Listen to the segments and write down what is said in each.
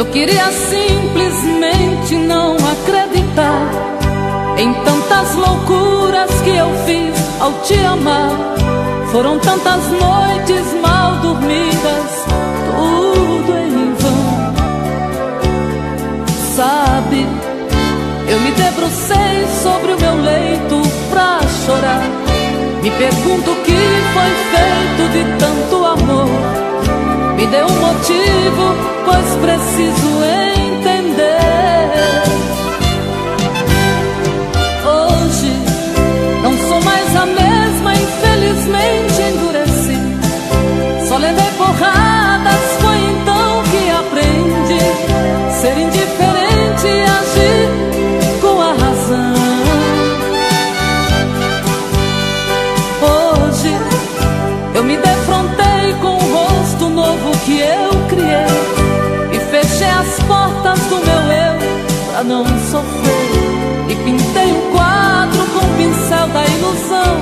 Eu queria simplesmente não acreditar em tantas loucuras que eu fiz ao te amar. Foram tantas noites mal dormidas, tudo em vão. Sabe, eu me debrucei sobre o meu leito pra chorar. Me pergunto o que foi feito de tanto amor. Me dê um motivo, pois preciso entender. Hoje não sou mais a mesma, infelizmente endureci. Só levei porradas, foi então que aprendi ser indiferente e agir com a razão. Hoje eu me defrontei com o rosto novo que eu criei e fechei as portas do meu eu pra não sofrer. E pintei um quadro com o pincel da ilusão.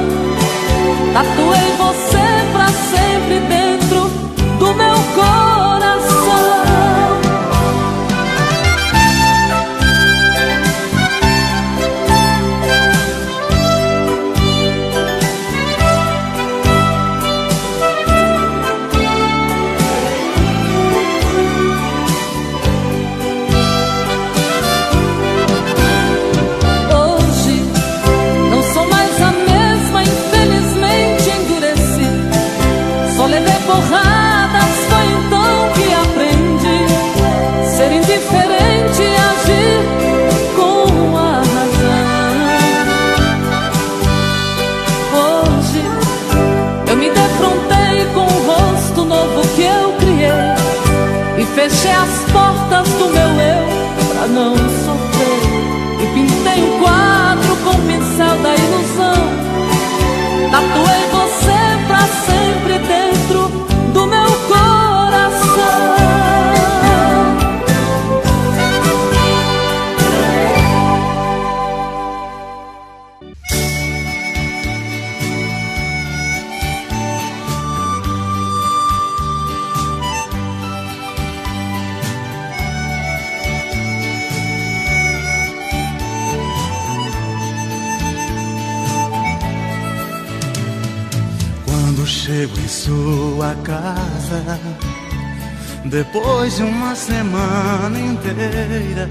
Tatuei você pra sempre dentro do meu coração. Porradas, foi então que aprendi ser indiferente e agir com a razão. Hoje eu me defrontei com o rosto novo que eu criei e fechei as portas do meu eu pra não sofrer. E pintei um quadro com o pincel da ilusão. Tatuei você pra sempre dentro do meu coração. Quando chego em sua casa, depois de uma semana inteira,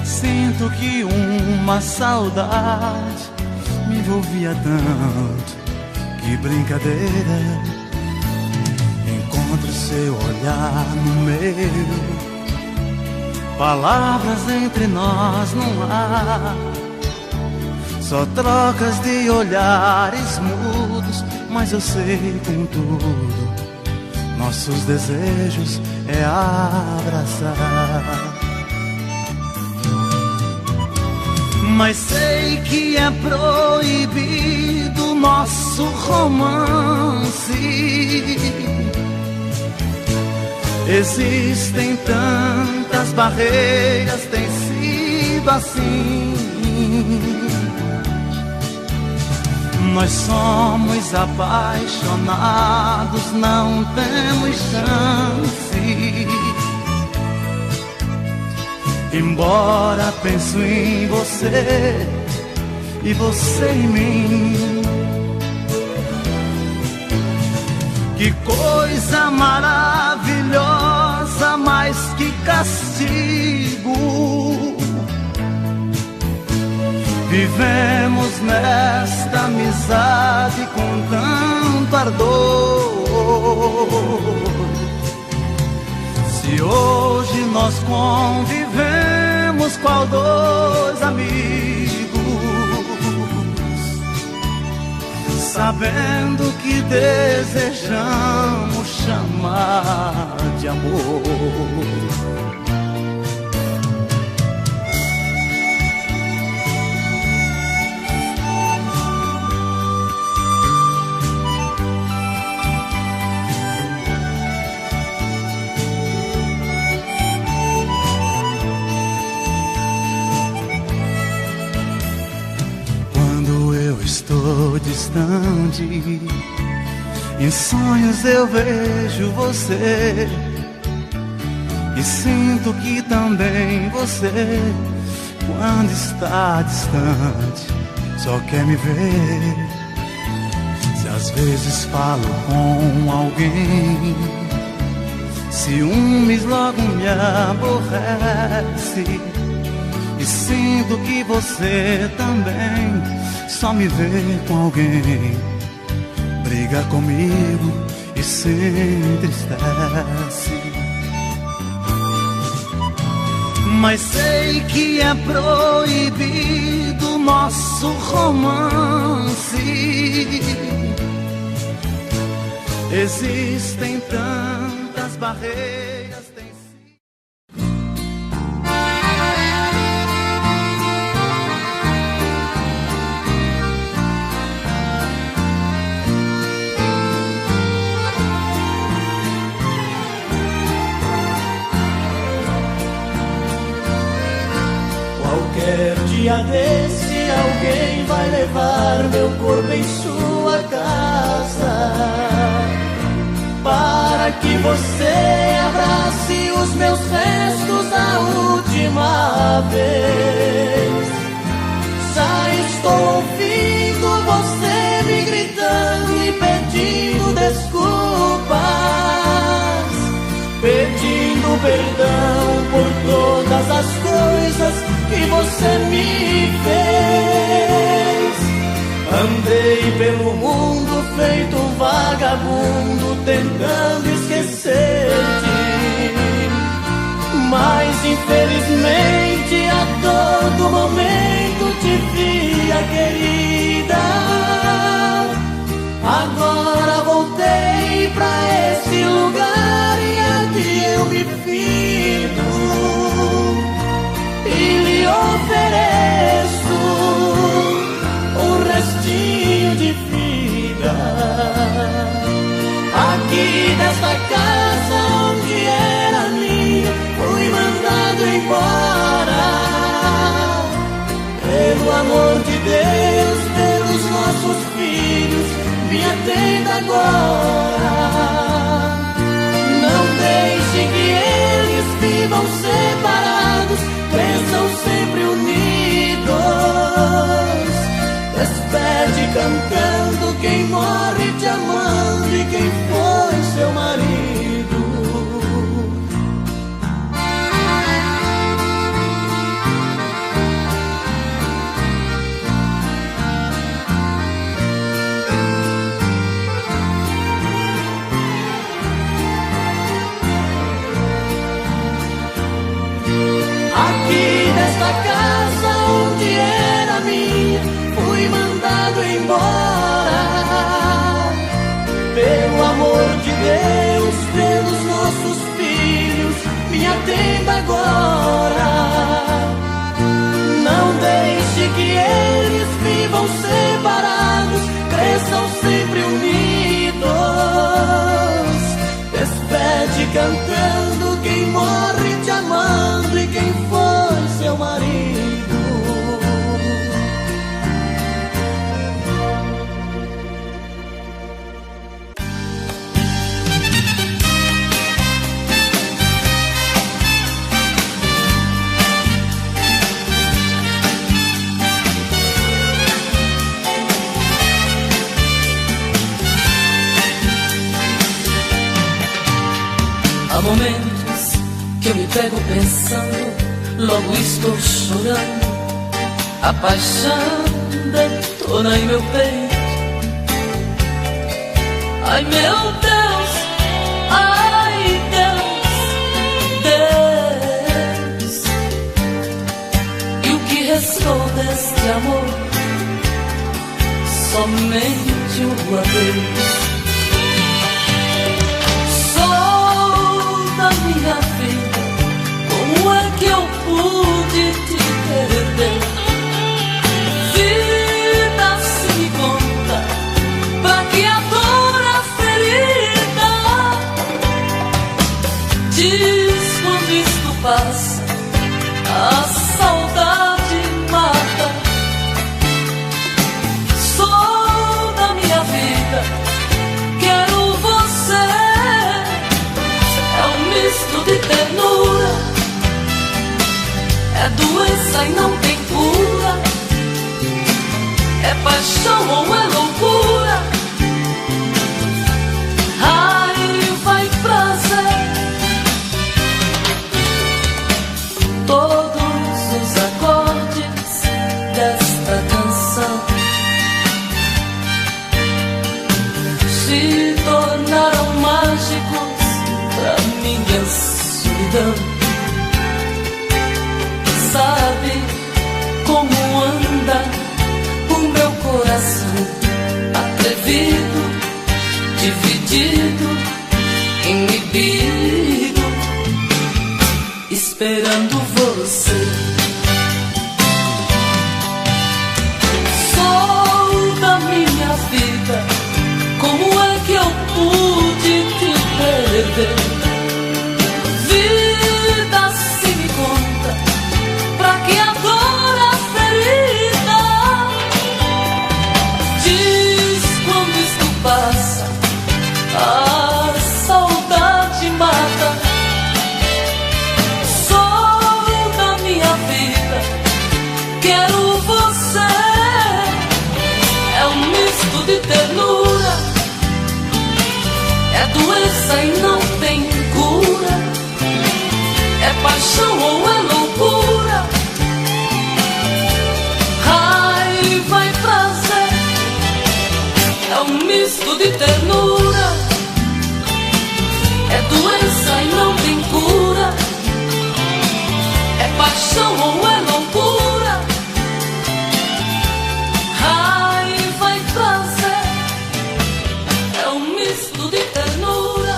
sinto que uma saudade me envolvia tanto. Que brincadeira. Encontro seu olhar no meu, palavras entre nós não há, só trocas de olhares mudos. Mas eu sei, contudo, nossos desejos é abraçar. Mas sei que é proibido nosso romance. Existem tantas barreiras, tem sido assim. Nós somos apaixonados, não temos chance. Embora penso em você e você em mim. Que coisa maravilhosa, mais que castigo. Vivemos nesta amizade com tanto ardor. Se hoje nós convivemos qual dois amigos, sabendo que desejamos chamar de amor. Estou distante, em sonhos eu vejo você, E sinto que também você, quando está distante, só quer me ver. Se às vezes falo com alguém, ciúmes logo me aborrece. E sinto que você também só me vê com alguém, briga comigo e se entristece. Mas sei que é proibido nosso romance. Existem tantas barreiras. Qualquer dia desse alguém vai levar meu corpo em sua casa, para que você abrace os meus restos a última vez. Já estou ouvindo você me gritando e pedindo desculpas, pedindo perdão por todas as coisas que você me fez. Andei pelo mundo feito um vagabundo, tentando esquecer-te, mas infelizmente a todo momento te via, querida. Agora voltei pra esse lugar e aqui eu me firmo e lhe ofereço um restinho de vida. Aqui nesta casa onde era minha, fui mandado embora. Pelo amor de Deus, pelos nossos filhos, me atenda agora. Não deixe que eles vivam separados, cresçam sempre unidos. Despede cantando quem morre te amando e quem foi seu marido. Aqui nesta casa onde era minha, fui mandado embora. Pelo amor de Deus, pelos nossos filhos, me atenda agora. Não deixe que eles vivam separados, cresçam sempre unidos. Despede cantando quem morre te amando e quem foi seu marido. Há momentos que eu me pego pensando, logo estou chorando. A paixão detona em meu peito. Ai meu Deus, ai Deus, Deus. E o que restou deste amor? Somente um adeus. Minha vida, como é que eu pude te perder? Vida, se me conta, pra que a dor, a ferida? Diz quando isto passa, a saudade mata. Sou da minha vida, quero você. Misto de ternura paixão ou é loucura? Raiva e prazer. Todos os acordes desta canção se tornaram mágicos pra minha solidão. Sabe como anda o meu coração, atrevido, dividido, inibido, esperando você. Sou da minha vida, como é que eu pude te perder? Vida, se me conta, pra que agora ferida? Diz quando isto passa, a saudade mata. Sou da minha vida, quero você. É um misto de ternura, é doença e não tem cura. É paixão ou é loucura? Raiva e prazer. É um misto de ternura, é doença e não tem cura. É paixão ou é loucura? Raiva e prazer. É um misto de ternura,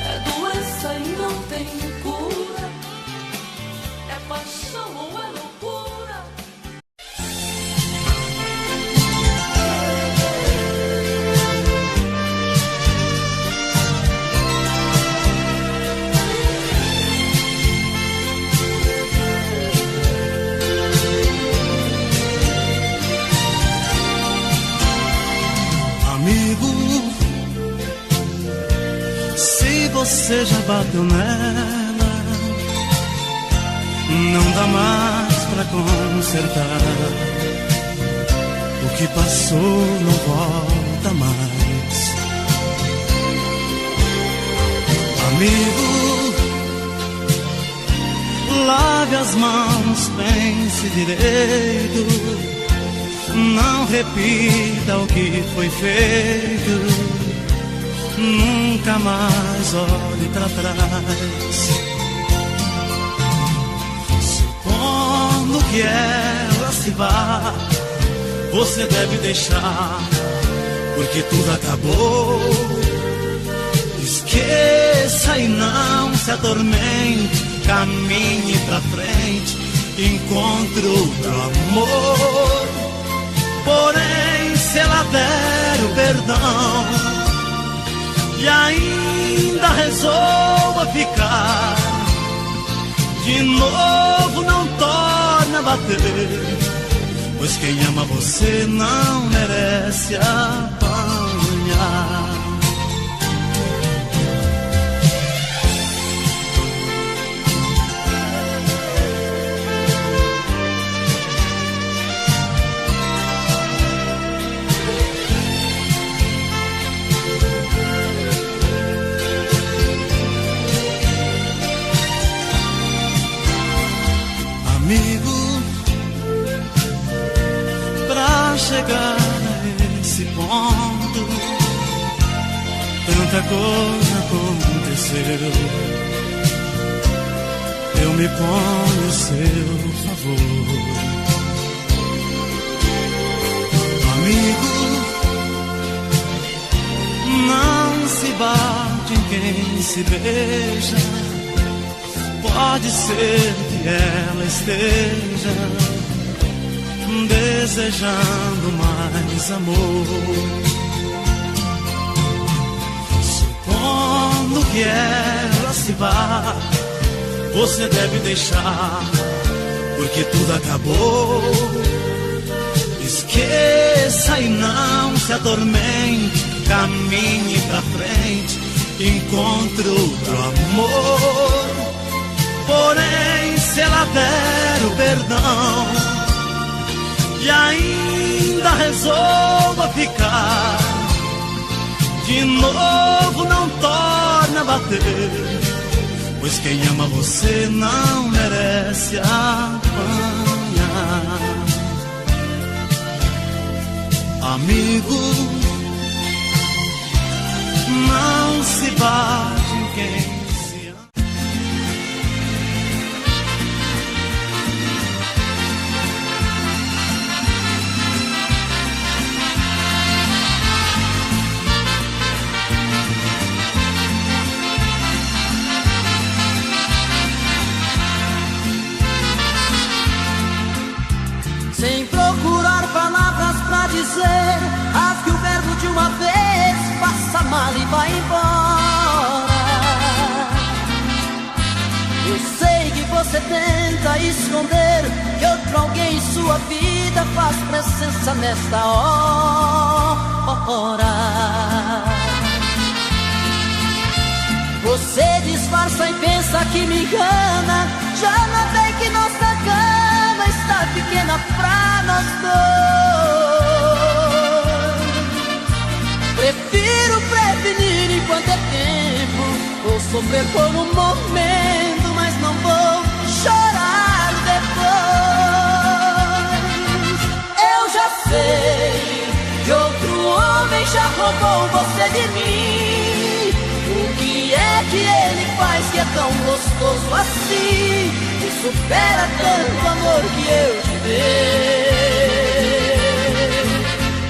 é doença e não tem cura. É paixão ou é loucura? Amigo, se você já bateu nela, não dá mais pra consertar. O que passou não volta mais. Amigo, lave as mãos, pense direito. Não repita o que foi feito. Nunca mais olhe pra trás. Supondo que ela se vá, você deve deixar, porque tudo acabou. Esqueça e não se atormente. Caminhe pra frente, encontre outro amor. Porém, se ela der o perdão e ainda resolva ficar, de novo não torne a bater, pois quem ama você não merece apanhar. Amigo, pra chegar a esse ponto, tanta coisa aconteceu. Eu me ponho a seu favor. Amigo, não se bate em quem se beija. Pode ser que ela esteja desejando mais amor. Supondo que ela se vá, você deve deixar, porque tudo acabou. Esqueça e não se atormente. Caminhe pra frente, encontre outro amor. Porém, se ela der o perdão e ainda resolva ficar. De novo não torna a bater, pois quem ama você não merece apanhar. Amigo, não se bate em quem se ama. Sem procurar palavras pra dizer, rasgue o verbo de uma vez, passa mal e vai embora. Eu sei que você tenta esconder que outro alguém em sua vida faz presença nesta hora. Você disfarça e pensa que me engana, já notei que nossa cama está pequena pra nós dois. Prefiro prevenir enquanto é tempo, vou sofrer por um momento, mas não vou chorar depois. Eu já sei que outro homem já roubou você de mim. O que é que ele faz que é tão gostoso assim, que supera tanto amor que eu te dei?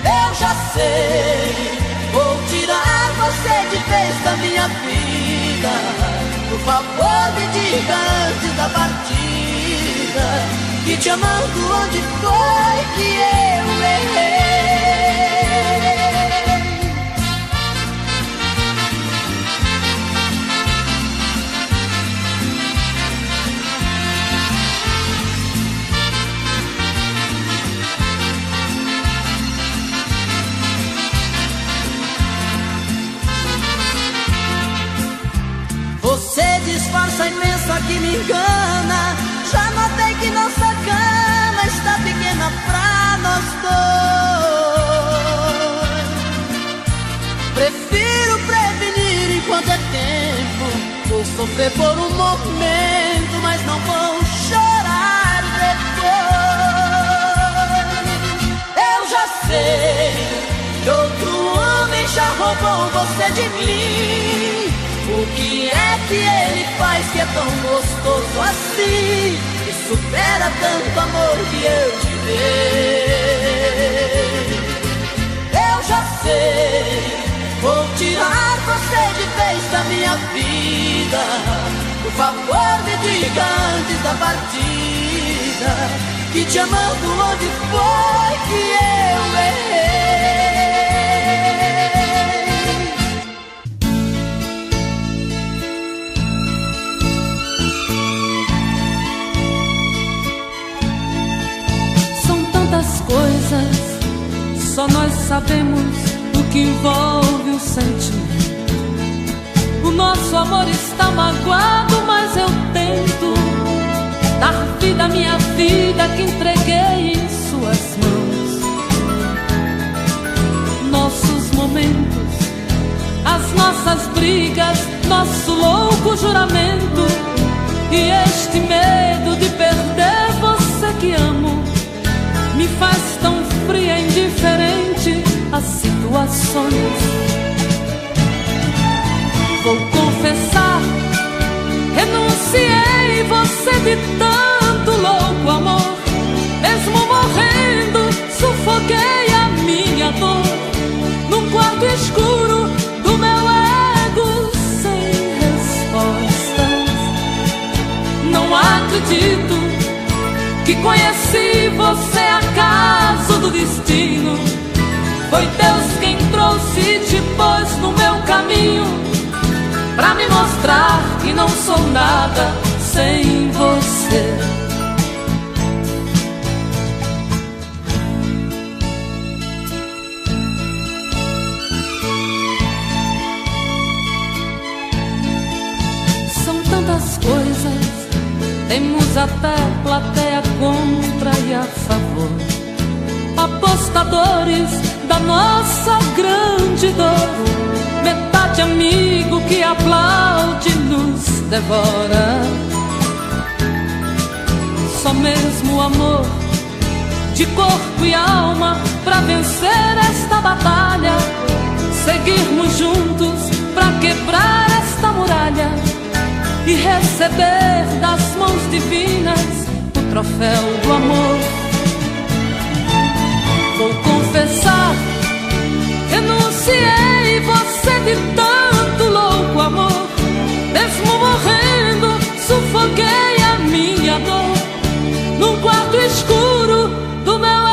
Eu já sei, vou tirar você de vez da minha vida. Por favor me diga antes da partida, que te amando onde foi que eu errei? Você disfarça e pensa que me engana, já notei que nossa cama está pequena pra nós dois. Prefiro prevenir enquanto é tempo, vou sofrer por um momento, mas não vou chorar depois. Eu já sei que outro homem já roubou você de mim. O que é que ele faz que é tão gostoso assim, que supera tanto amor que eu te dei? Eu já sei, vou tirar você de vez da minha vida. Por favor me diga antes da partida, que te amando onde foi que eu errei? Coisas, só nós sabemos o que envolve o sentimento. O nosso amor está magoado, mas eu tento dar vida à minha vida que entreguei em suas mãos. Nossos momentos, as nossas brigas, nosso louco juramento e este medo de perder você que amo me faz tão fria e indiferente às situações. Vou confessar, renunciei você de tanto louco amor. Mesmo morrendo, sufoquei a minha dor num quarto escuro do meu ego sem respostas. Não acredito que conheci você acaso do destino. Foi Deus quem trouxe e te pôs no meu caminho, pra me mostrar que não sou nada sem você. São tantas coisas, temos até plateia contra e a favor. apostadores da nossa grande dor. Metade amigo que aplaude nos devora. Só mesmo o amor de corpo e alma pra vencer esta batalha. Seguirmos juntos pra quebrar esta muralha e receber das mãos divinas o troféu do amor. Vou confessar, renunciei você de tanto louco amor. Mesmo morrendo, sufoquei a minha dor num quarto escuro do meu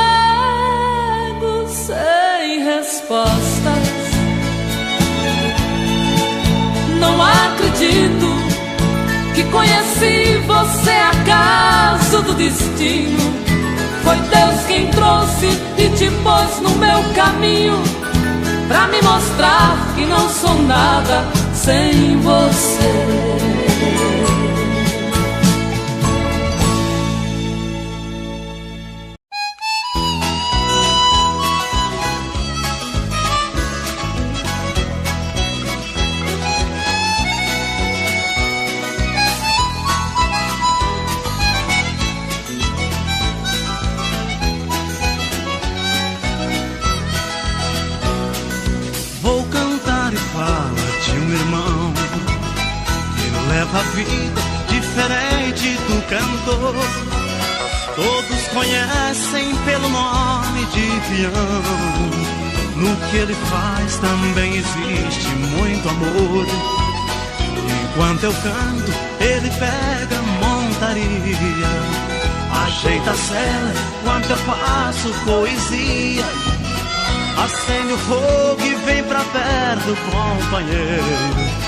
ego sem respostas. Não acredito que conheci você acaso do destino. Foi Deus quem trouxe e te pôs no meu caminho pra me mostrar que não sou nada sem você. A vida diferente do cantor, todos conhecem pelo nome de peão. No que ele faz também existe muito amor. Enquanto eu canto, ele pega a montaria, ajeita a cela enquanto eu faço poesia. Acende o fogo e vem pra perto, companheiro.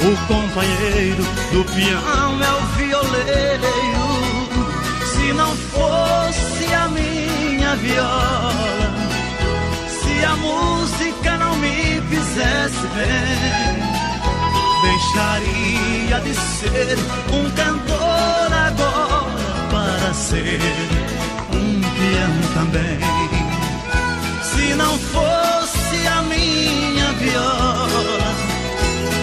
O companheiro do peão é o violeiro. Se não fosse a minha viola, se a música não me fizesse bem, deixaria de ser um cantor agora para ser um peão também. Se não fosse a minha viola,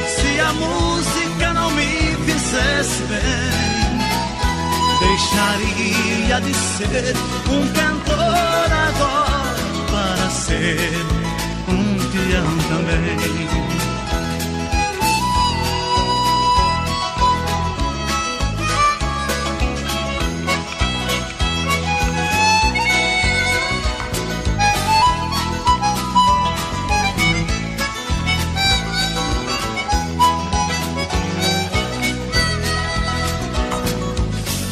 se a música não me fizesse bem, deixaria de ser um cantor agora para ser um peão também.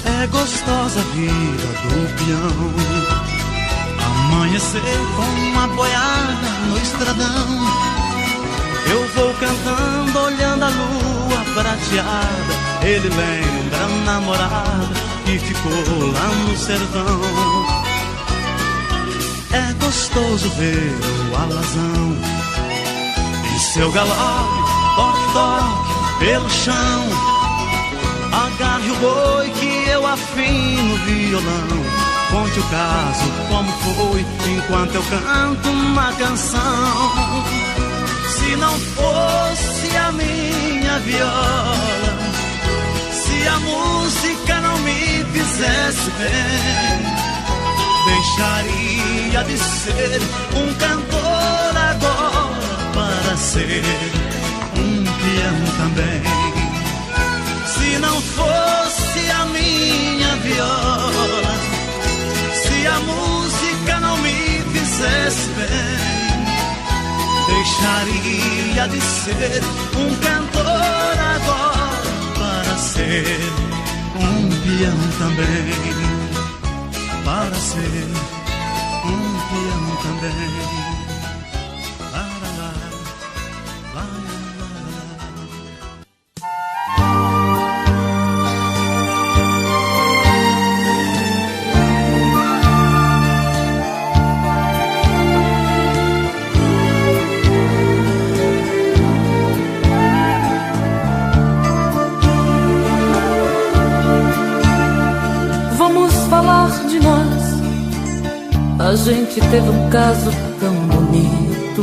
É gostosa a vida do peão, amanhecer com uma boiada no estradão. Eu vou cantando, olhando a lua prateada. Ele lembra a namorada que ficou lá no sertão. É gostoso ver o alazão em seu galope, toque-toque pelo chão. Agarre o boi que eu afino o violão. Conte o caso, como foi, enquanto eu canto uma canção. Se não fosse a minha viola, se a música não me fizesse bem, deixaria de ser um cantor agora para ser um peão também. Se não fosse a minha viola, se a música não me fizesse bem, deixaria de ser um cantor agora para ser um peão também. Para ser um peão também. A gente gente teve um caso tão bonito.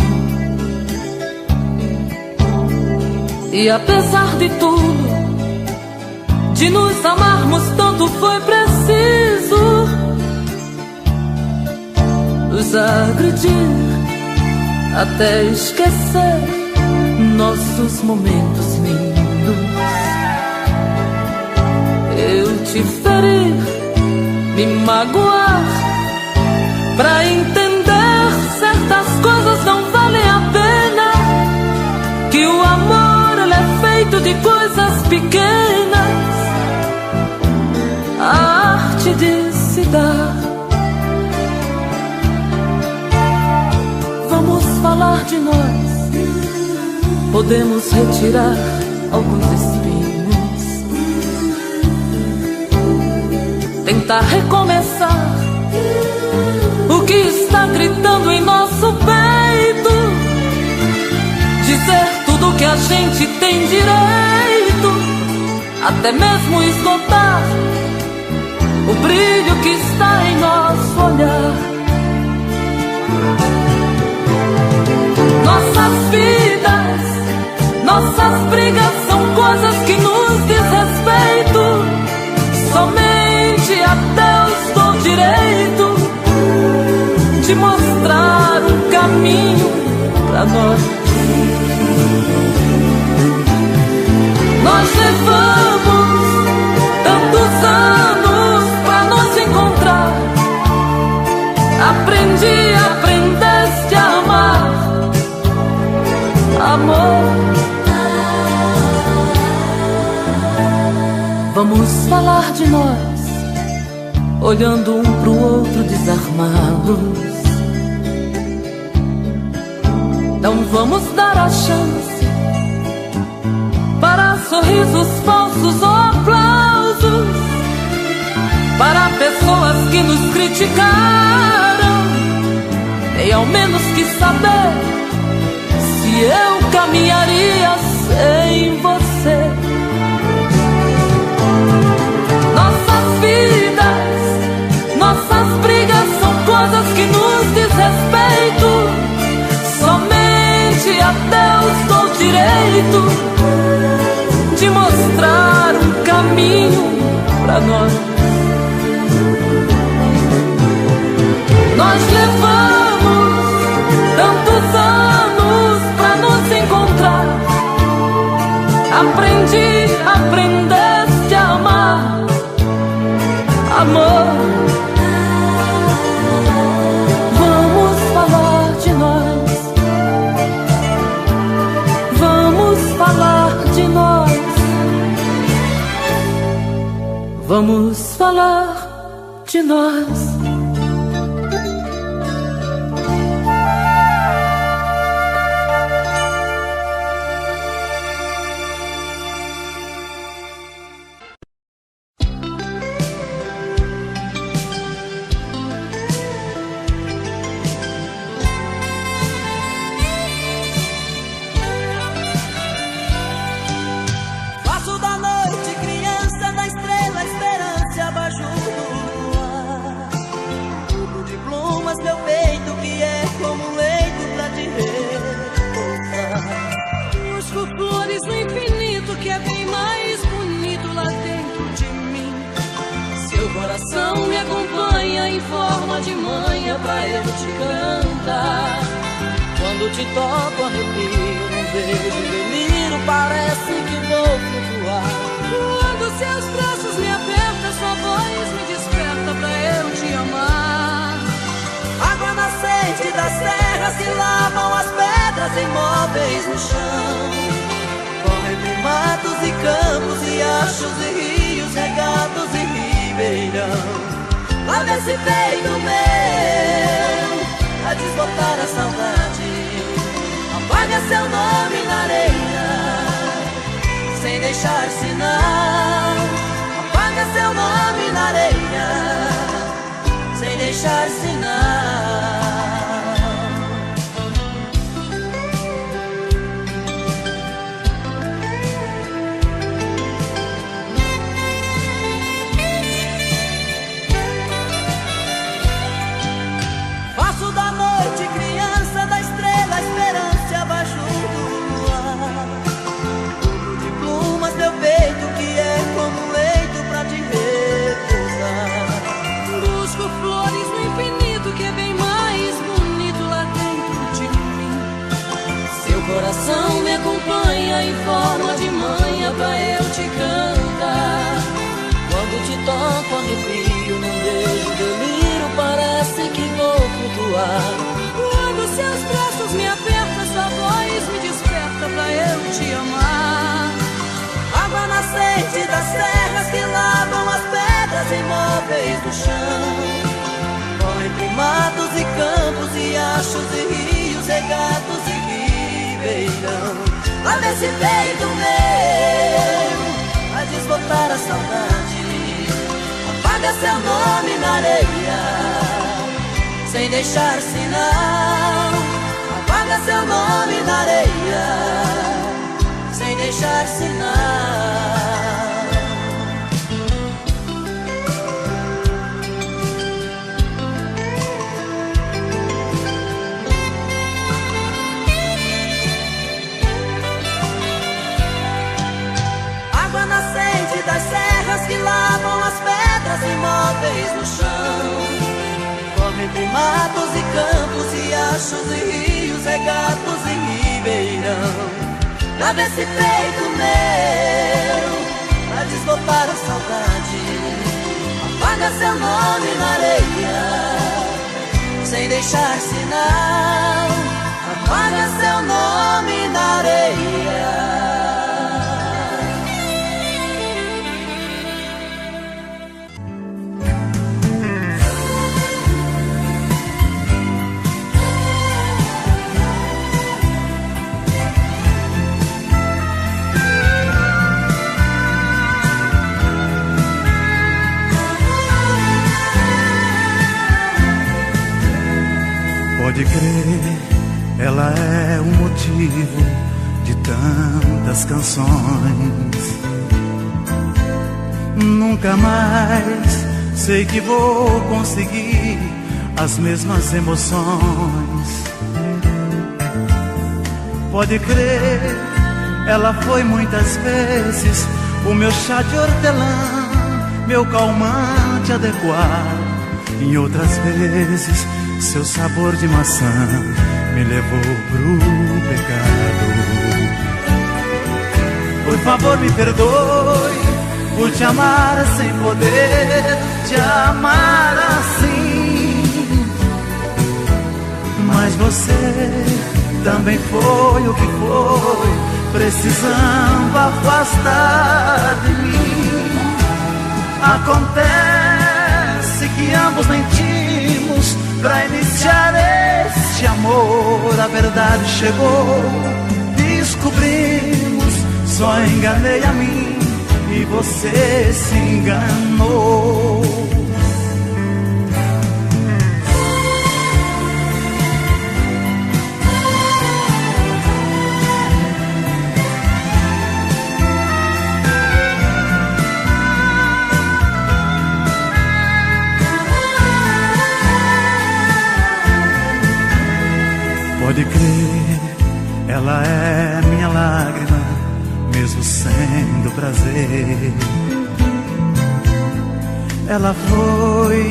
E apesar de tudo, de nos amarmos tanto, foi preciso nos agredir até esquecer nossos momentos lindos. Eu te ferir, me magoar, pra entender certas coisas não valem a pena. Que o amor, ele é feito de coisas pequenas, a arte de se dar. Vamos falar de nós, podemos retirar alguns espinhos, tentar recomeçar o que está gritando em nosso peito, dizer tudo que a gente tem direito, até mesmo esgotar o brilho que está em nosso olhar. Nossas vidas, nossas brigas são coisas que nos diz respeito. Somente a Deus dou direito de mostrar um caminho pra nós. Nós levamos tantos anos pra nos encontrar. Aprendeste a amar, amor. Vamos falar de nós, olhando um pro outro desarmados. Não vamos dar a chance para sorrisos falsos ou aplausos, para pessoas que nos criticaram. Nem ao menos quis saber se eu caminharia sem você. Nossas vidas, nossas brigas são coisas que nos diz respeito. Somente a Deus dou direito de mostrar um caminho pra nós. Nós levamos tantos anos pra nos encontrar. Aprendeste a amar, amor. Vamos falar de nós, vamos falar de nós, vamos falar de nós. Te toco, arrepio, um beijo, delírio, parece que vou flutuar. Quando seus braços me apertam, sua voz me desperta pra eu te amar. Água nascente das terras que lavam as pedras imóveis no chão. Corre por matos e campos, riachos e rios, regatos e ribeirão. Lava esse peito meu a desbotar a saudade. Apaga seu nome na areia, sem deixar sinal. Apaga seu nome na areia, sem deixar sinal. Faço estrela em forma de manha pra eu te cantar. Quando te toco arrepio, num beijo delírio, parece que vou flutuar. Quando seus braços me apertam, sua voz me desperta pra eu te amar. Água nascente das serras que lavam as pedras imóveis do chão. Corre entre matos e campos, riachos e rios, regatos e ribeirão. Lá nesse peito meu, a desbotar a saudade, apaga seu nome na areia, sem deixar sinal. Apaga seu nome na areia, sem deixar sinal. Água nascente das serras que lavam as pedras imóveis no chão. Corre entre matos e campos, riachos e rios, regatos e ribeirão. Lá nesse peito meu, pra desbotar a saudade, apaga seu nome na areia, sem deixar sinal. Apaga seu nome na areia. Pode crer, ela é o motivo de tantas canções. Nunca mais sei que vou conseguir as mesmas emoções. Pode crer, ela foi muitas vezes o meu chá de hortelã, meu calmante adequado. Em outras vezes seu sabor de maçã me levou pro pecado. Por favor me perdoe por te amar sem poder te amar assim. Mas você também foi o que foi, precisando afastar de mim. Acontece que ambos mentimos pra iniciar este amor. A verdade chegou, descobrimos, só enganei a mim e você se enganou. Pode crer, ela é minha lágrima, mesmo sendo prazer. Ela foi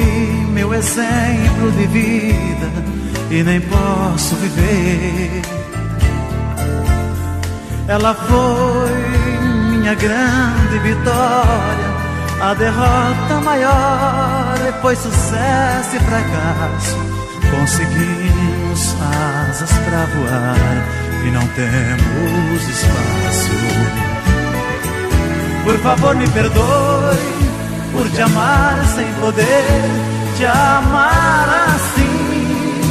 meu exemplo de vida e nem posso viver. Ela foi minha grande vitória, a derrota maior foi sucesso e fracasso. Conseguimos asas pra voar e não temos espaço. Por favor me perdoe por te amar sem poder te amar assim.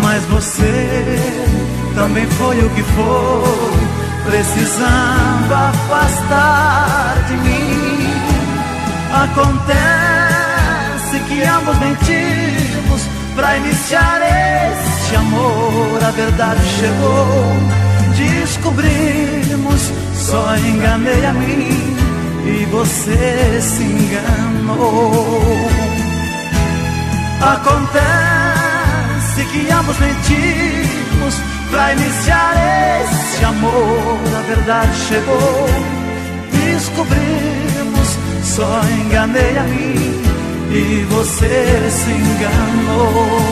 Mas você também foi o que foi, precisando afastar de mim. Acontece que ambos mentimos pra iniciar este amor. A verdade chegou, descobrimos, só enganei a mim e você se enganou. Acontece que ambos mentimos pra iniciar este amor. A verdade chegou, descobrimos, só enganei a mim e você se enganou.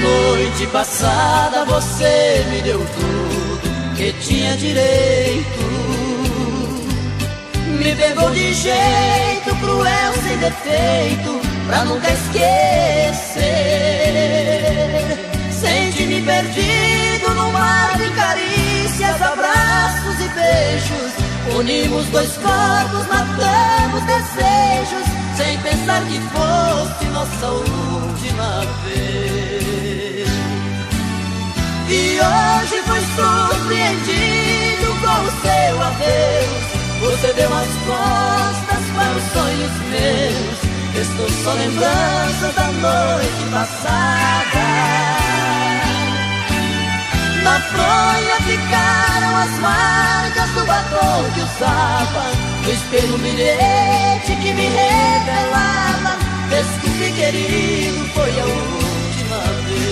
noite passada você me deu tudo que tinha direito. Me pegou de jeito cruel, sem defeito, pra nunca esquecer. Senti-me perdido num mar de carícias, abraços e beijos. Unimos dois corpos, matamos desejos, sem pensar que fosse nossa última vez. E hoje fui surpreendido com o seu adeus. Você deu as costas para os sonhos meus. Estou só lembranças da noite passada. Na fronha ficaram as marcas do batom que usava. No espelho um bilhete que me revelava: desculpe, querido, foi a última vez.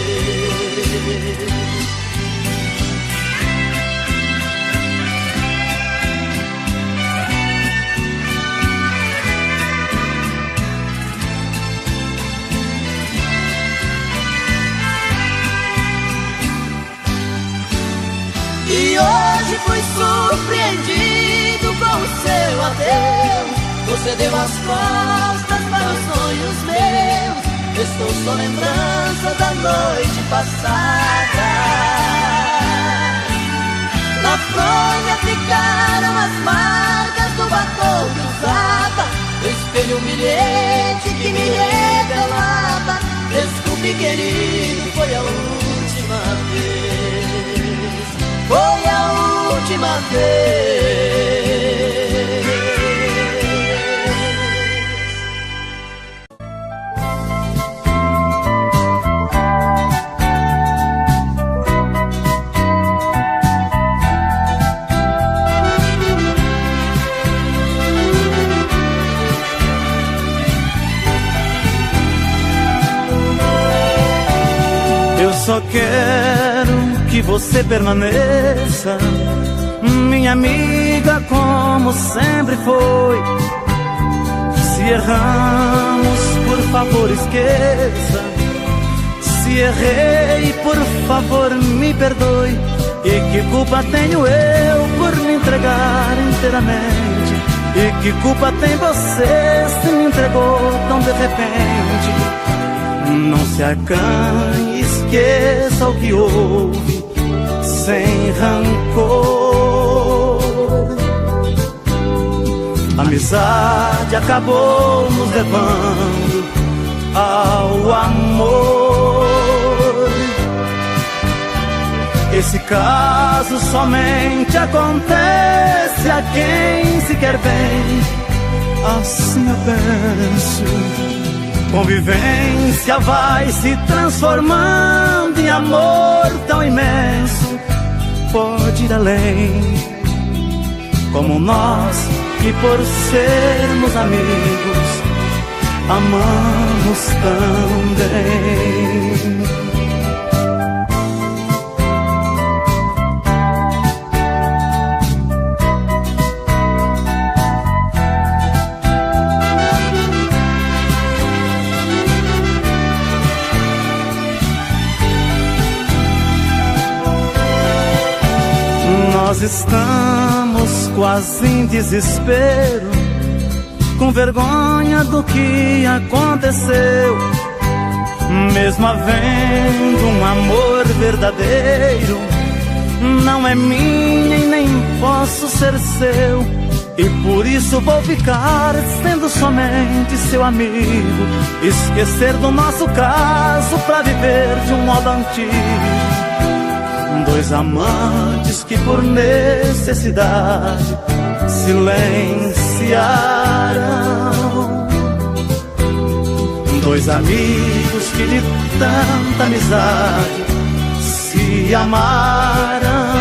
E hoje fui surpreendido com o seu adeus. Você deu as costas para os sonhos meus. Estou só lembrança da noite passada. Na fronha ficaram as marcas do batom que usava. No espelho um bilhete que me revelava: desculpe, querido, foi a última vez. Foi a última vez. Eu só quero que você permaneça, minha amiga, como sempre foi. Se erramos, por favor esqueça. Se errei, por favor me perdoe. E que culpa tenho eu por me entregar inteiramente? E que culpa tem você se me entregou tão de repente? Não se acanhe, esqueça o que houve, sem rancor. A amizade acabou nos levando ao amor. Esse caso somente acontece a quem se quer bem. Assim eu penso. Convivência vai se transformando em amor tão imenso. Pode ir além, como nós, que por sermos amigos, amamos também. Nós estamos quase em desespero, com vergonha do que aconteceu. Mesmo havendo um amor verdadeiro, não é minha e nem posso ser seu. E por isso vou ficar sendo somente seu amigo, esquecer do nosso caso pra viver de um modo antigo. Dois amantes que por necessidade silenciaram. Dois amigos que de tanta amizade se amaram.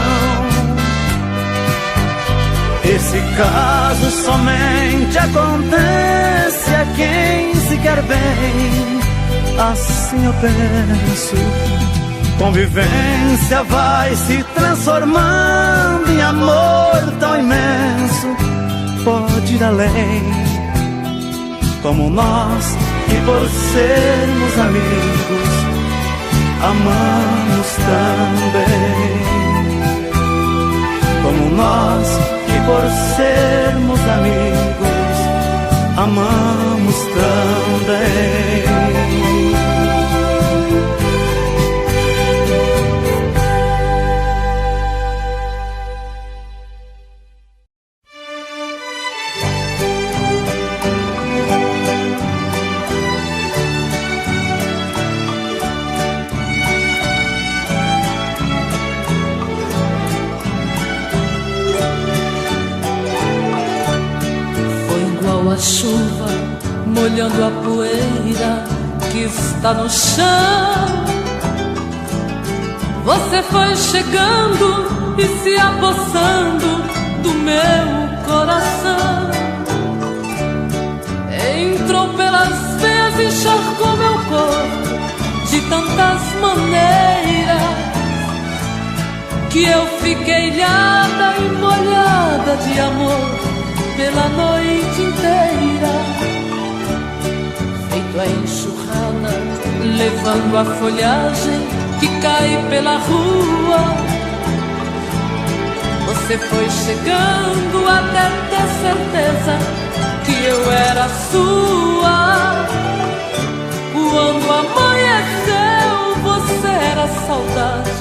Esse caso somente acontece a quem se quer bem. Assim eu penso. Convivência vai se transformando em amor tão imenso. Pode ir além, como nós, que por sermos amigos, amamos também. Como nós, que por sermos amigos, amamos também. A chuva molhando a poeira que está no chão. Você foi chegando e se apossando do meu coração. Entrou pelas veias e encharcou meu corpo de tantas maneiras que eu fiquei ilhada e molhada de amor pela noite inteira. Feito a enxurrada, levando a folhagem que cai pela rua. Você foi chegando até ter certeza que eu era sua. Quando amanheceu, você era saudade.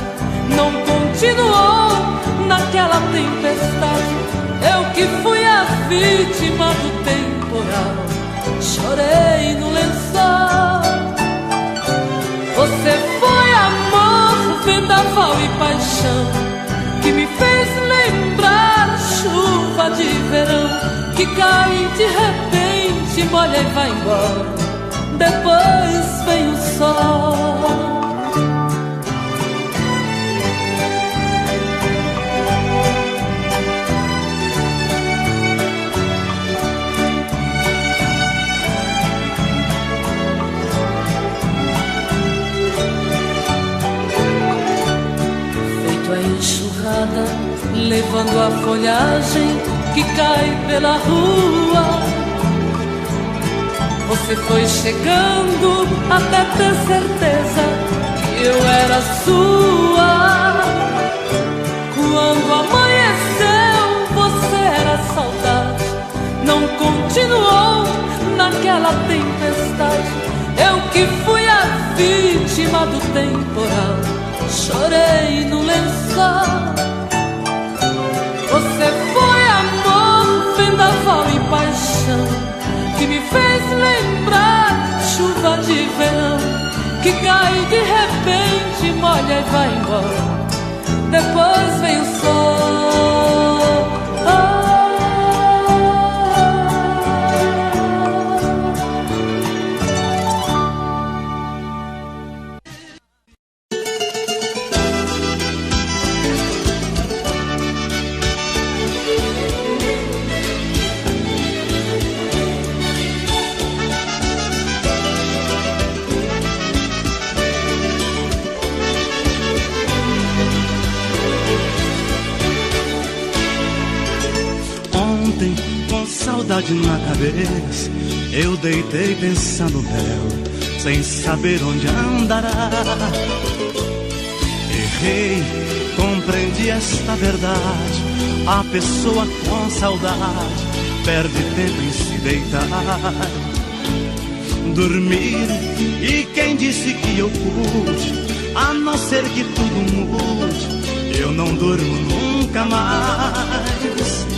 Não continuou naquela tempestade. Eu que fui a vítima do temporal, chorei no lençol. Você foi amor, vendaval e paixão, que me fez lembrar chuva de verão, que cai de repente, molha e vai embora. Depois vem o sol. Levando a folhagem que cai pela rua. Você foi chegando até ter certeza que eu era sua. Quando amanheceu, você era saudade. Não continuou naquela tempestade. Eu que fui a vítima do temporal, chorei no lençol. Você foi amor, vendaval e paixão, que me fez lembrar chuva de verão, que cai de repente, molha e vai embora. Depois vem o sol. Saudade na cabeça, eu deitei pensando nela, sem saber onde andará. Errei, compreendi esta verdade. A pessoa com saudade perde tempo em se deitar, dormir. E quem disse que eu pude, a não ser que tudo mude, eu não durmo nunca mais.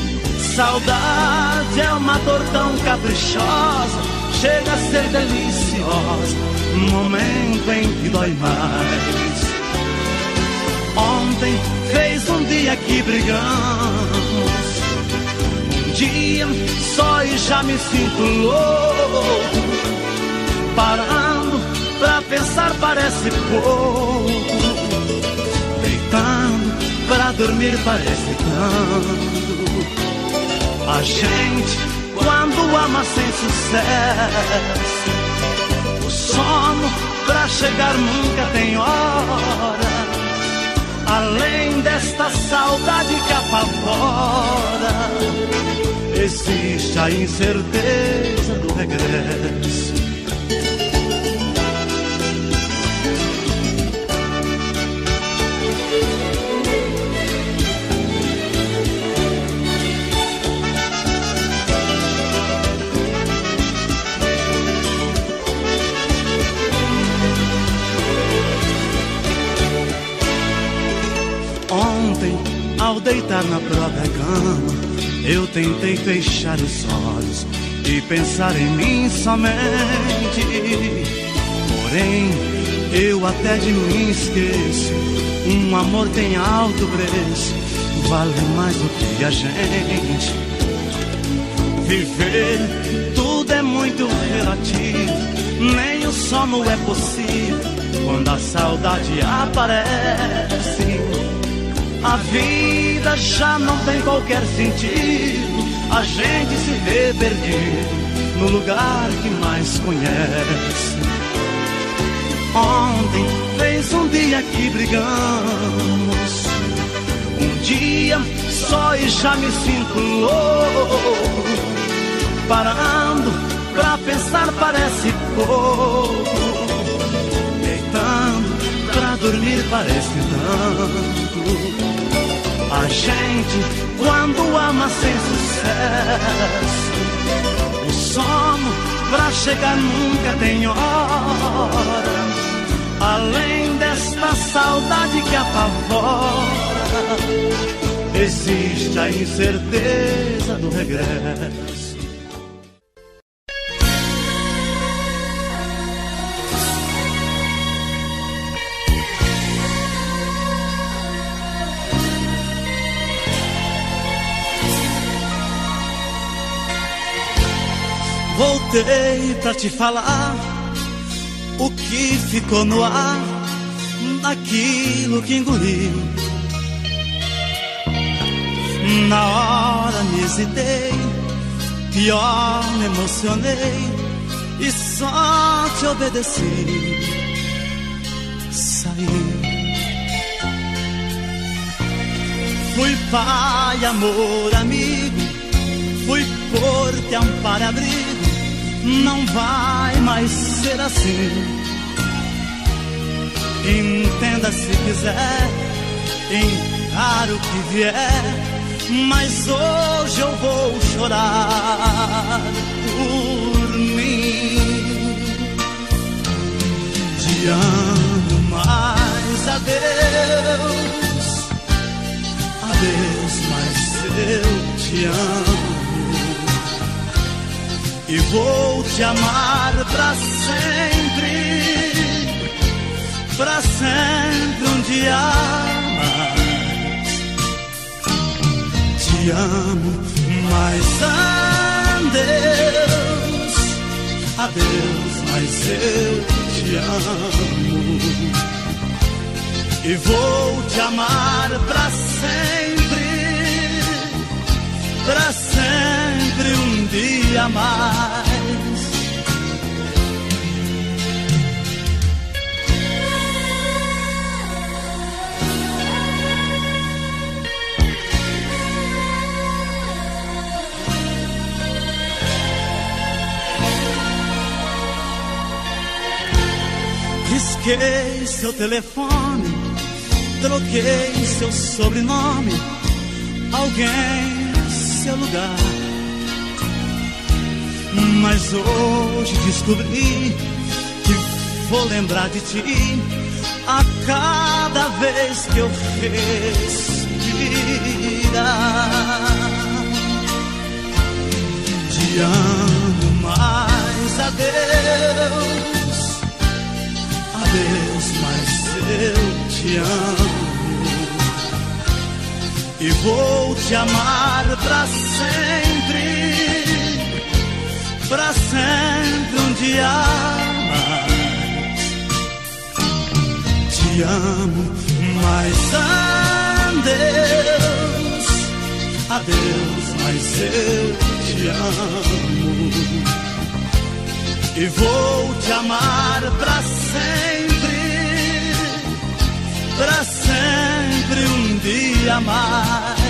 Saudade é uma dor tão caprichosa, chega a ser deliciosa, momento em que dói mais. Ontem fez um dia que brigamos, um dia só e já me sinto louco. Parando pra pensar parece pouco, deitando pra dormir parece tanto. A gente, quando ama sem sucesso, o sono pra chegar nunca tem hora. Além desta saudade que apavora, existe a incerteza do regresso. deitar na própria cama, eu tentei fechar os olhos e pensar em mim somente. Porém, eu até de mim esqueço. Um amor tem alto preço, vale mais do que a gente. Viver, tudo é muito relativo, nem o sono é possível quando a saudade aparece. A vida já não tem qualquer sentido, a gente se vê perdido no lugar que mais conhece. Ontem fez um dia que brigamos, um dia só e já me sinto louco. Parando pra pensar parece pouco, deitando pra dormir parece tanto. A gente, quando ama sem sucesso, o sono pra chegar nunca tem hora. Além desta saudade que apavora, existe a incerteza do regresso. Voltei pra te falar o que ficou no ar, daquilo que engoli. Na hora me hesitei, pior me emocionei e só te obedeci. Saí. Fui pai, amor, amigo, fui por-te amparo, abrigo. Não vai mais ser assim. Entenda se quiser, encaro o que vier, mas hoje eu vou chorar por mim. Te amo, mas adeus, adeus, mas eu te amo. E vou te amar pra sempre um dia mais. Te amo, mas adeus, adeus, mas eu te amo. E vou te amar pra sempre um dia mais. Risquei seu telefone, troquei seu sobrenome, alguém seu lugar. Mas hoje descobri que vou lembrar de ti a cada vez que eu respirar. Te amo, mas adeus, adeus, mas eu te amo. E vou te amar pra sempre um dia mais. Te amo, mas adeus, adeus, mas eu te amo. E vou te amar pra sempre um dia mais.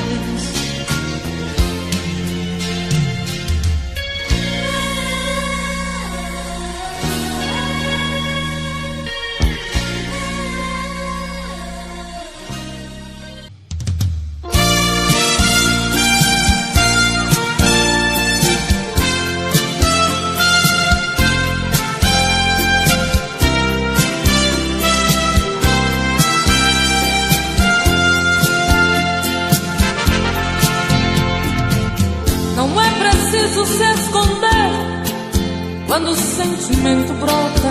quando o sentimento brota.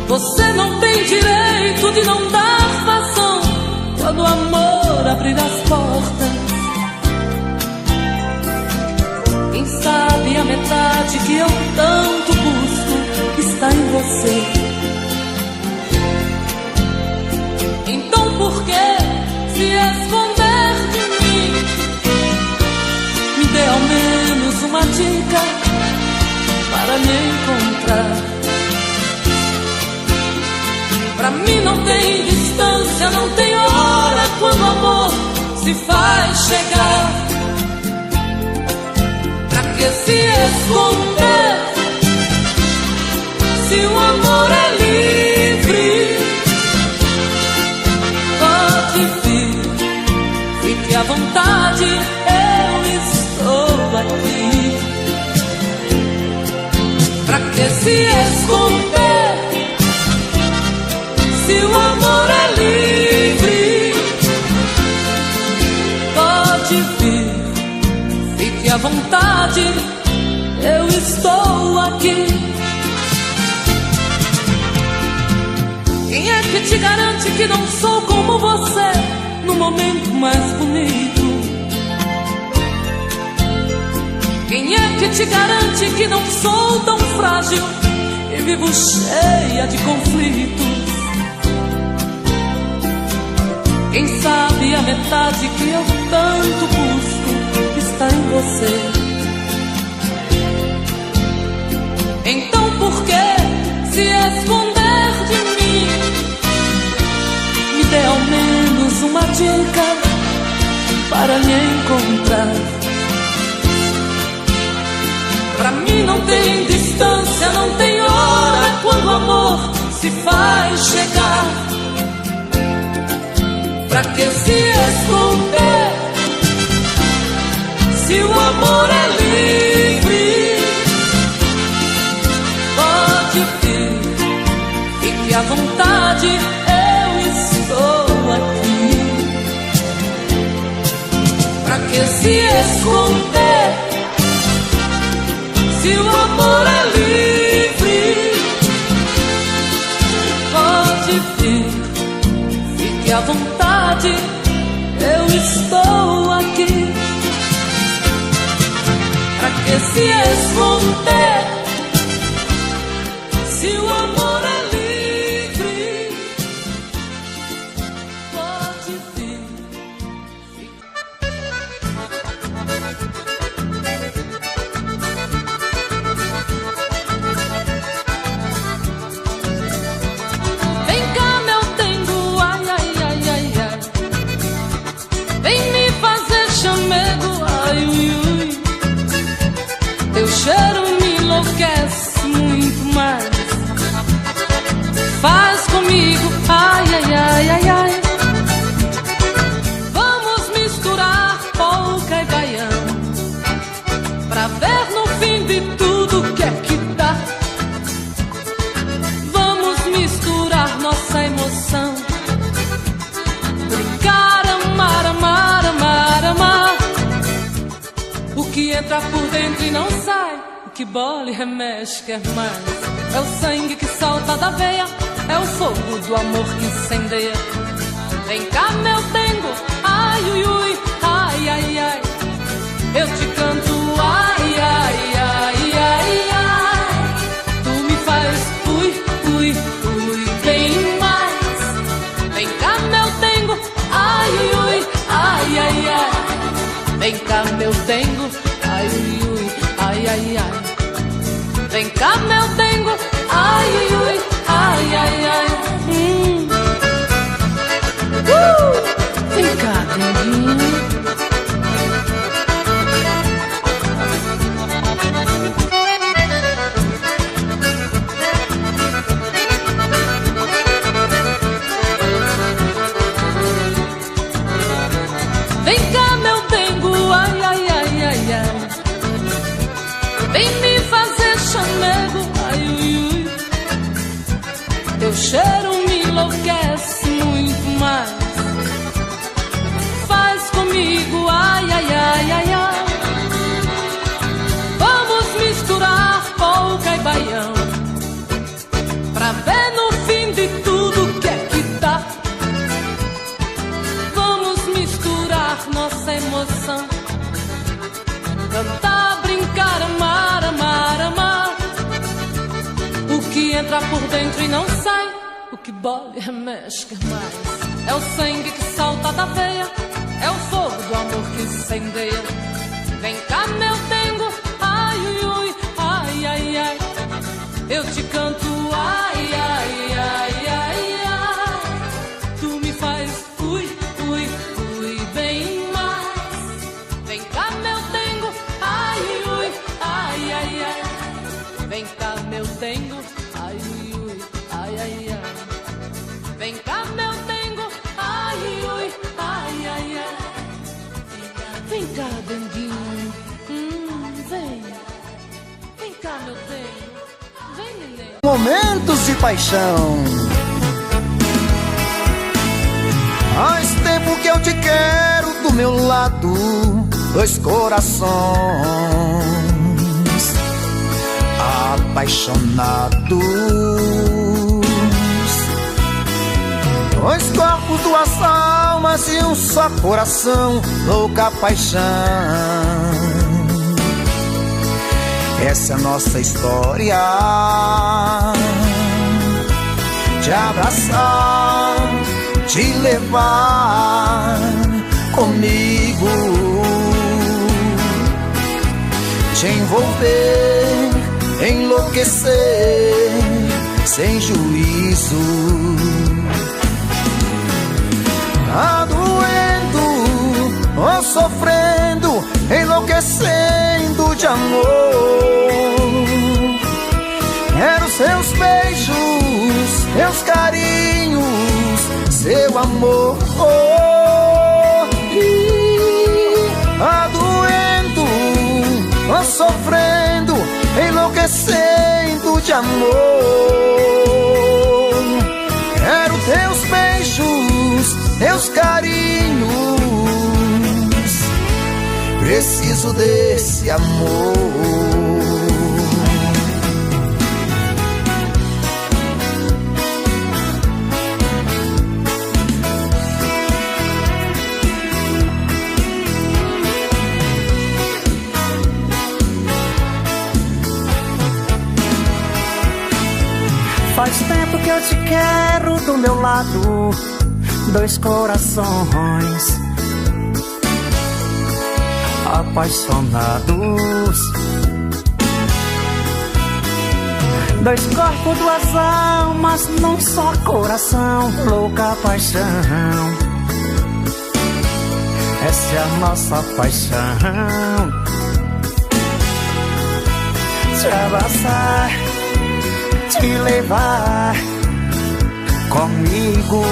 Você não tem direito de não dar vazão quando o amor abrir as portas. Quem sabe a metade que eu tanto busco está em você. Então por que se esconder de mim? Me dê ao menos uma dica para me encontrar. Pra mim não tem distância, não tem hora quando o amor se faz chegar. Pra que se esconder se o amor é livre? Pode vir, fique à vontade, eu estou aqui. Pra que se esconder se o amor é livre? Pode vir, fique à vontade, eu estou aqui. Quem é que te garante que não sou como você no momento mais bonito? Quem é que te garante que não sou tão frágil e vivo cheia de conflitos? Quem sabe a metade que eu tanto busco está em você. Então por que se esconder de mim? Me dê ao menos uma dica para me encontrar. Pra mim não tem distância, não tem hora quando o amor se faz chegar. Pra que se esconder se o amor é livre? Pode vir, fique à vontade, eu estou aqui. Pra que se esconder se o amor é livre? Pode vir, fique à vontade, eu estou aqui. Pra que se esconder se o amor é livre? Pode vir. Vem cá, meu dengo, ai, ai, ai, ai, ai. Vem me fazer chamego, ai, ui, ui. Teu cheiro me enlouquece muito mais. Faz comigo, ai, ai, ai, ai, ai. Vamos misturar polca e baião pra ver no fim de tudo que é que dá. Vamos misturar nossa emoção, brincar, amar, amar, amar, amar. O que entra por dentro e não sai, o que bola e remexe quer mais. É o sangue que salta da veia, é o fogo do amor que incendeia. Vem cá, meu dengo, ai, ui, ui, ai, ai, ai. Eu te canto, ai, ai, ai, ai, ai. Tu me faz, ui, ui, ui, bem mais. Vem cá, meu dengo, ai, ui, ui, ai, ai, ai. Vem cá, meu dengo, ai, ui, ui, ai, ai, ai. Vem cá, meu dengo, ai, ui, ui, ai, ai, ai. Vem cá, denguinho. Vem cá, meu dengo, ai, ai, ai, ai, ai. Vem me fazer chamego, ai, ui, ui. Teu cheiro me enlouquece muito mais. Faz comigo, ai, ai, ai, ai, ai. Vamos entra por dentro e não sai. O que bole remexe mais. É o sangue que salta da veia, é o fogo do amor que incendeia. Vem cá, meu dengo, ai, ui, ui, ai, ai, ai. Eu te canto, ai, ai, ai, ai, ai. Tu me faz, ui, ui, ui, bem mais. Vem cá, meu dengo, ai, ui, ai, ai, ai. Vem cá, meu dengo, ai, ui, ai, ai, ai. Vem cá, meu dengo, ai, ui, ai, ai, ai. Vem cá, denguinho, vem. Vem cá, meu dengo, vem, neném. Momentos de paixão. Faz tempo que eu te quero do meu lado, dois corações apaixonados, dois corpos, duas almas e um só coração, louca paixão. Essa é a nossa história, te abraçar, te levar comigo, te envolver, enlouquecer sem juízo. Tá doendo ou sofrendo, enlouquecendo de amor. Quero seus beijos, seus carinhos, seu amor. Tá doendo ou sofrendo, enlouquecendo de amor. Quero teus beijos, teus carinhos, preciso desse amor. Faz tempo que eu te quero do meu lado, dois corações apaixonados, dois corpos, duas almas num só coração, louca paixão. Essa é a nossa paixão. Te abraçar, te levar comigo,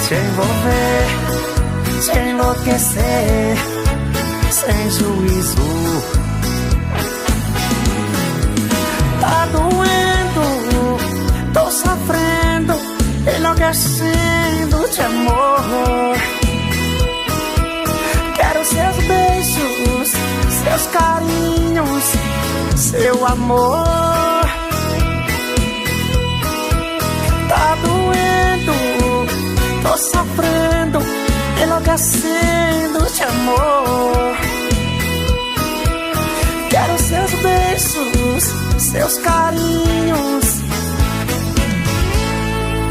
te envolver, te enlouquecer sem juízo. Tá doendo, tô sofrendo, enlouquecendo de amor. Quero seus beijos, seus carinhos, seu amor. Tá doendo, tô sofrendo, enlouquecendo de amor. Quero seus beijos, seus carinhos,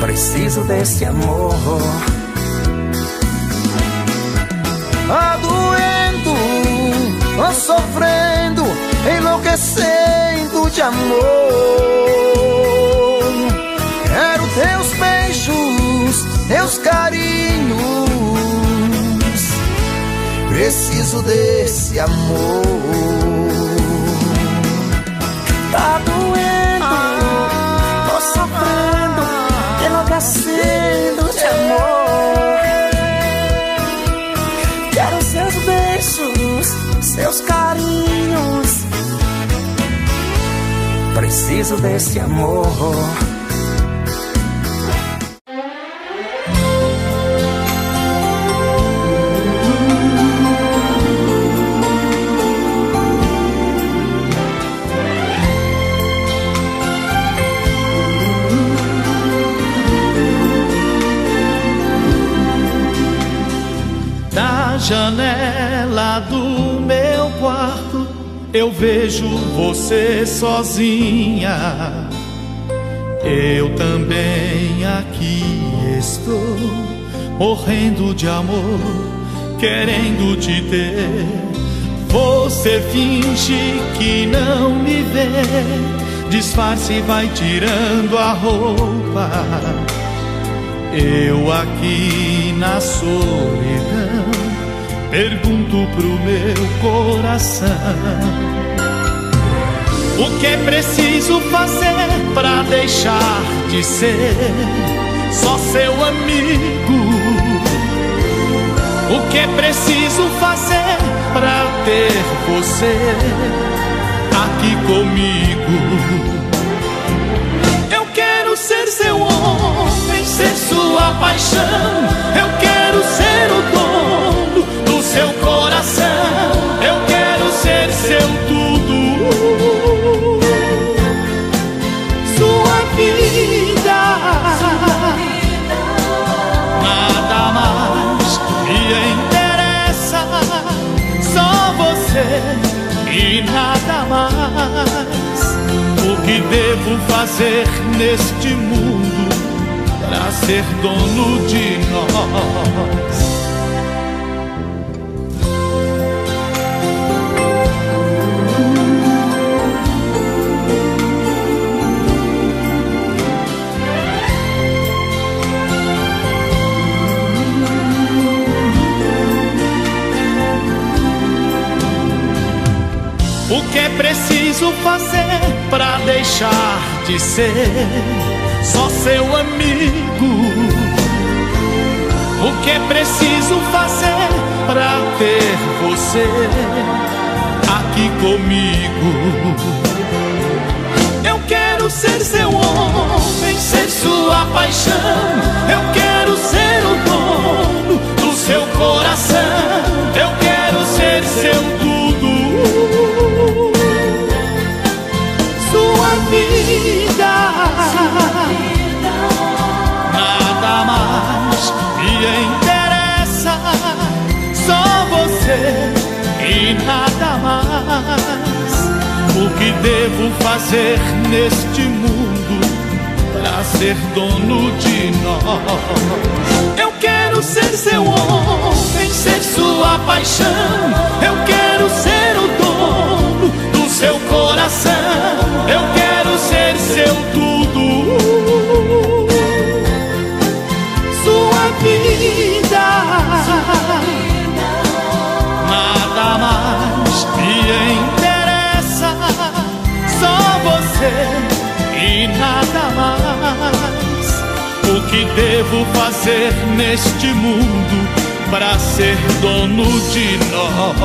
preciso desse amor. Tá doendo, tô sofrendo, enlouquecendo de amor. Quero teus beijos, teus carinhos, preciso desse amor. Tá doendo, tô sofrendo, enlouquecendo de amor. Quero seus beijos, seus carinhos, preciso desse amor. Da janela do meu quarto eu vejo você sozinha. Eu também aqui estou, morrendo de amor, querendo te ter. Você finge que não me vê, disfarce e vai tirando a roupa. Eu aqui na solidão pergunto pro meu coração: o que é preciso fazer pra deixar de ser só seu amigo? O que é preciso fazer pra ter você aqui comigo? Eu quero ser seu homem, ser sua paixão. Eu quero ser o dono do seu coração. Eu quero ser seu tudo, sua vida. Nada mais me interessa, só você e nada mais. O que devo fazer neste mundo pra ser dono de nós? O que é preciso fazer pra deixar de ser só seu amigo? O que é preciso fazer pra ter você aqui comigo? Eu quero ser seu homem, ser sua paixão. Eu quero ser o dono do seu coração. Eu quero ser seu tudo, sua vida. Nada mais me interessa, só você e nada mais. O que devo fazer neste mundo pra ser dono de nós? Eu quero ser seu homem, ser sua paixão. Eu quero ser o dono do seu coração. Eu quero ser seu tudo, sua vida. Nada mais me interessa, só você e nada mais. O que devo fazer neste mundo pra ser dono de nós?